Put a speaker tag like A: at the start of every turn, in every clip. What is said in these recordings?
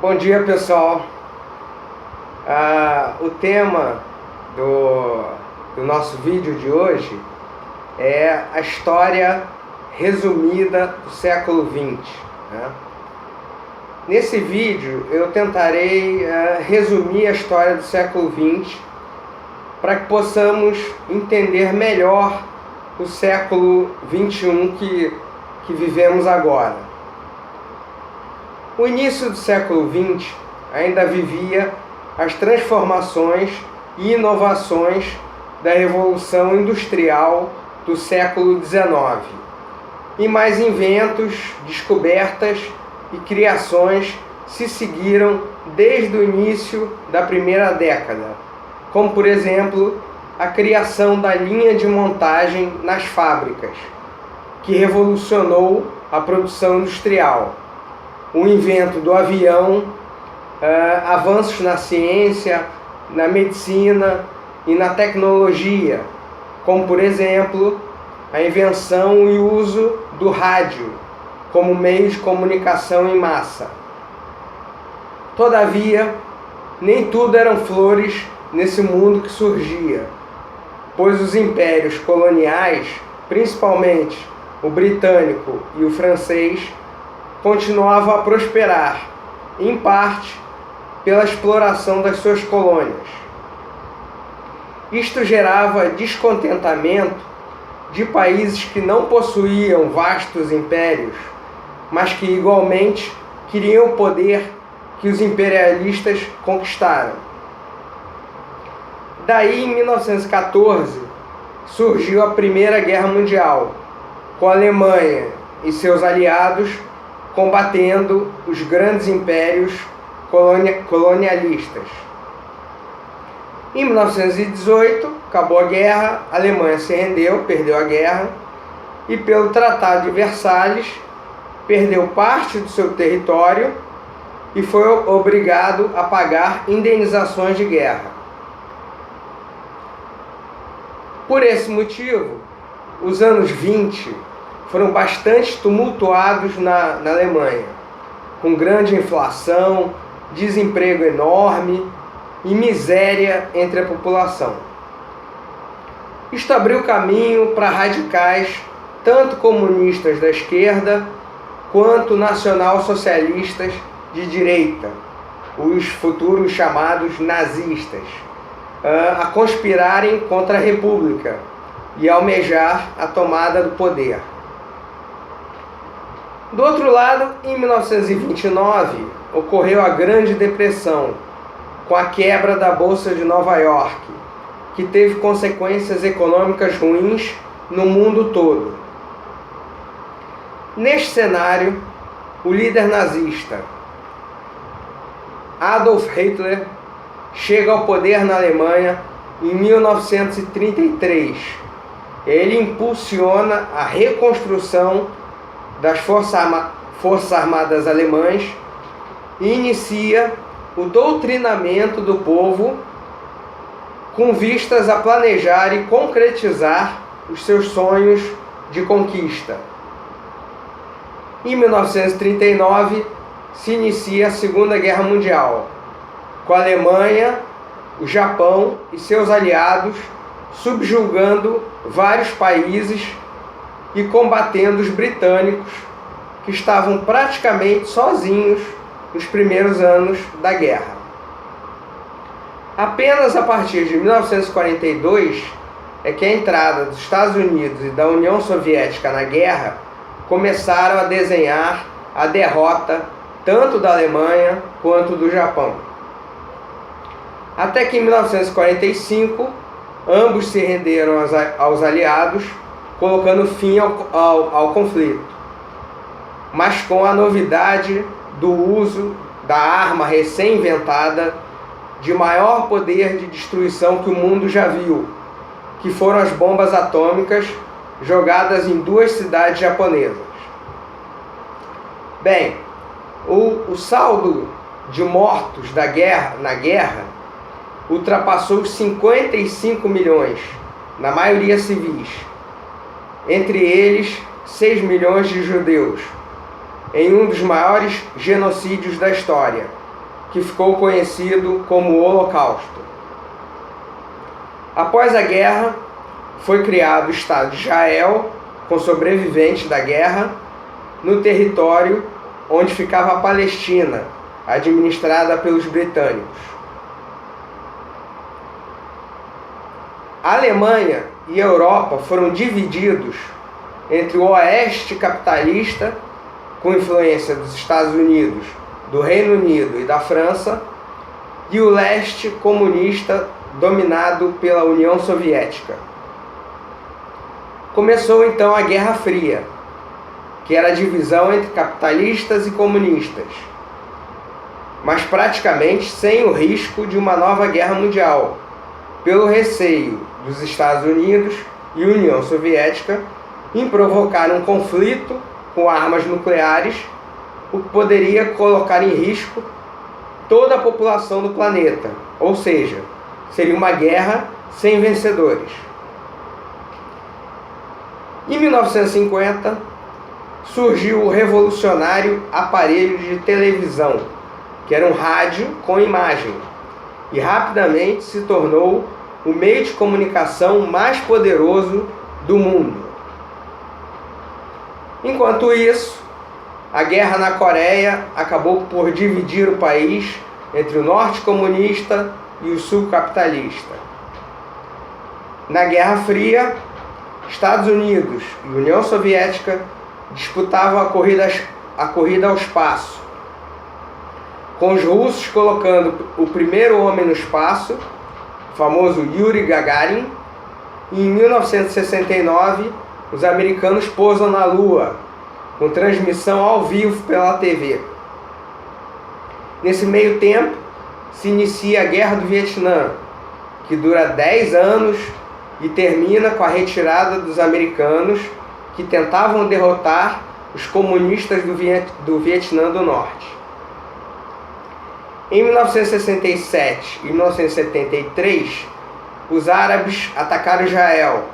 A: Bom dia, pessoal. O tema do nosso vídeo de hoje é a história resumida do século XX, né? Nesse vídeo eu tentarei resumir a história do século XX para que possamos entender melhor o século XXI que vivemos agora. O início do século XX ainda vivia as transformações e inovações da Revolução Industrial do século XIX, e mais inventos, descobertas e criações se seguiram desde o início da primeira década, como por exemplo a criação da linha de montagem nas fábricas, que revolucionou a produção industrial, o invento do avião, avanços na ciência, na medicina e na tecnologia, como por exemplo a invenção e uso do rádio como meio de comunicação em massa. Todavia, nem tudo eram flores nesse mundo que surgia, pois os impérios coloniais, principalmente o britânico e o francês, continuavam a prosperar, em parte pela exploração das suas colônias. Isto gerava descontentamento de países que não possuíam vastos impérios, mas que igualmente queriam o poder que os imperialistas conquistaram. Daí, em 1914, surgiu a Primeira Guerra Mundial, com a Alemanha e seus aliados combatendo os grandes impérios colonialistas. Em 1918, acabou a guerra, a Alemanha se rendeu, perdeu a guerra, e pelo Tratado de Versalhes, perdeu parte do seu território e foi obrigado a pagar indenizações de guerra. Por esse motivo, os anos 20 foram bastante tumultuados na Alemanha, com grande inflação, desemprego enorme e miséria entre a população. Isto abriu caminho para radicais, tanto comunistas da esquerda, quanto nacional-socialistas de direita, os futuros chamados nazistas, a conspirarem contra a República e almejar a tomada do poder. Do outro lado, em 1929, ocorreu a Grande Depressão, com a quebra da Bolsa de Nova York, que teve consequências econômicas ruins no mundo todo. Neste cenário, o líder nazista Adolf Hitler chega ao poder na Alemanha em 1933. Ele impulsiona a reconstrução das Forças Armadas alemãs e inicia o doutrinamento do povo com vistas a planejar e concretizar os seus sonhos de conquista. Em 1939, se inicia a Segunda Guerra Mundial, com a Alemanha, o Japão e seus aliados subjugando vários países e combatendo os britânicos, que estavam praticamente sozinhos nos primeiros anos da guerra. Apenas a partir de 1942 é que a entrada dos Estados Unidos e da União Soviética na guerra começaram a desenhar a derrota tanto da Alemanha quanto do Japão. Até que em 1945, ambos se renderam aos aliados, colocando fim ao conflito, mas com a novidade do uso da arma recém-inventada de maior poder de destruição que o mundo já viu, que foram as bombas atômicas jogadas em 2 cidades japonesas. Bem, o saldo de mortos na guerra ultrapassou os 55 milhões, na maioria civis, entre eles 6 milhões de judeus, em um dos maiores genocídios da história, que ficou conhecido como o Holocausto. Após a guerra, foi criado o Estado de Israel, com sobreviventes da guerra, no território onde ficava a Palestina, administrada pelos britânicos. A Alemanha e a Europa foram divididos entre o oeste capitalista, com influência dos Estados Unidos, do Reino Unido e da França, e o leste comunista, dominado pela União Soviética. Começou então a Guerra Fria, que era a divisão entre capitalistas e comunistas, mas praticamente sem o risco de uma nova guerra mundial, pelo receio dos Estados Unidos e União Soviética em provocar um conflito com armas nucleares, o que poderia colocar em risco toda a população do planeta, ou seja, seria uma guerra sem vencedores. Em 1950, surgiu o revolucionário aparelho de televisão, que era um rádio com imagem, e rapidamente se tornou o meio de comunicação mais poderoso do mundo. Enquanto isso, a guerra na Coreia acabou por dividir o país entre o norte comunista e o sul capitalista. Na Guerra Fria, Estados Unidos e União Soviética disputavam a corrida ao espaço, com os russos colocando o primeiro homem no espaço, o famoso Yuri Gagarin, e em 1969 os americanos pousam na Lua, com transmissão ao vivo pela TV. Nesse meio tempo, se inicia a Guerra do Vietnã, que dura 10 anos e termina com a retirada dos americanos que tentavam derrotar os comunistas do Vietnã do Norte. Em 1967 e 1973, os árabes atacaram Israel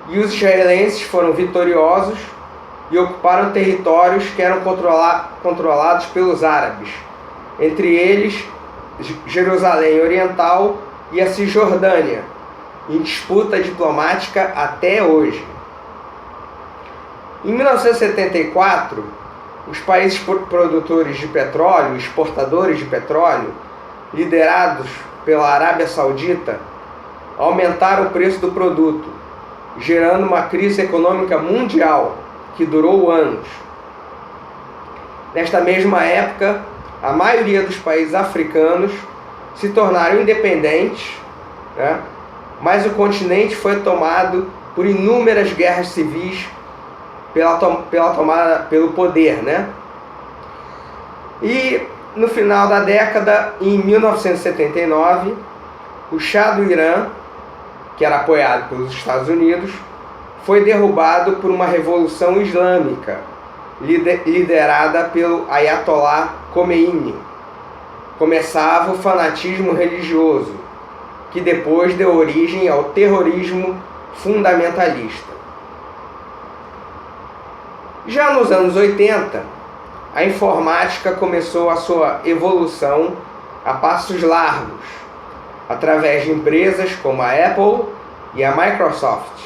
A: e os israelenses foram vitoriosos e ocuparam territórios que eram controlados pelos árabes, entre eles Jerusalém Oriental e a Cisjordânia, em disputa diplomática até hoje. Em 1974, os países produtores de petróleo, exportadores de petróleo, liderados pela Arábia Saudita, aumentaram o preço do produto, gerando uma crise econômica mundial que durou anos. Nesta mesma época, a maioria dos países africanos se tornaram independentes, né? Mas o continente foi tomado por inúmeras guerras civis pela tomada pelo poder, né? E no final da década, em 1979, o Shah do Irã, que era apoiado pelos Estados Unidos, foi derrubado por uma revolução islâmica liderada pelo Ayatollah Khomeini. Começava o fanatismo religioso, que depois deu origem ao terrorismo fundamentalista. Já nos anos 80, a informática começou a sua evolução a passos largos, através de empresas como a Apple e a Microsoft.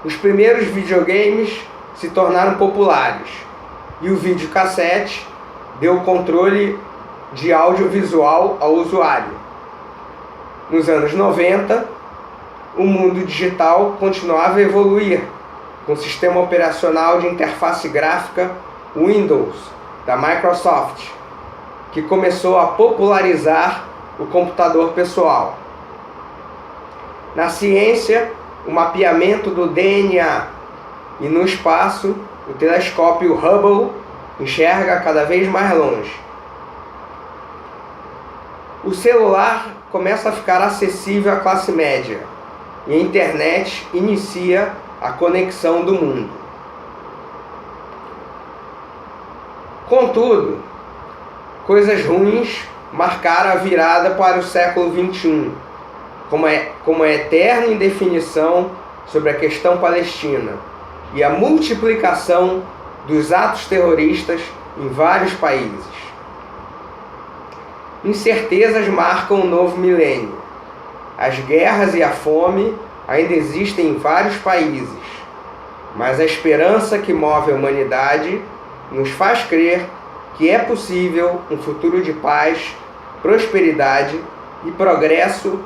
A: Os primeiros videogames se tornaram populares e o videocassete deu controle de audiovisual ao usuário. Nos anos 90, o mundo digital continuava a evoluir, com o sistema operacional de interface gráfica Windows, da Microsoft, que começou a popularizar o computador pessoal. Na ciência, o mapeamento do DNA, e no espaço, o telescópio Hubble enxerga cada vez mais longe. O celular começa a ficar acessível à classe média, e a internet inicia a conexão do mundo. Contudo, coisas ruins marcaram a virada para o século XXI, como a eterna indefinição sobre a questão palestina e a multiplicação dos atos terroristas em vários países. incertezas marcam o novo milênio. As guerras e a fome ainda existem em vários países, mas a esperança que move a humanidade nos faz crer que é possível um futuro de paz, prosperidade e progresso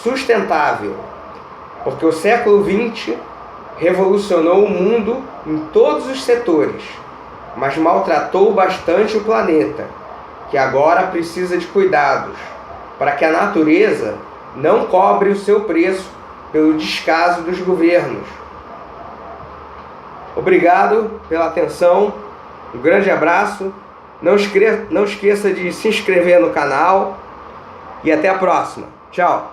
A: sustentável, porque o século XX revolucionou o mundo em todos os setores, mas maltratou bastante o planeta, que agora precisa de cuidados, para que a natureza não cobre o seu preço pelo descaso dos governos. Obrigado pela atenção, um grande abraço, não esqueça de se inscrever no canal e até a próxima. Tchau!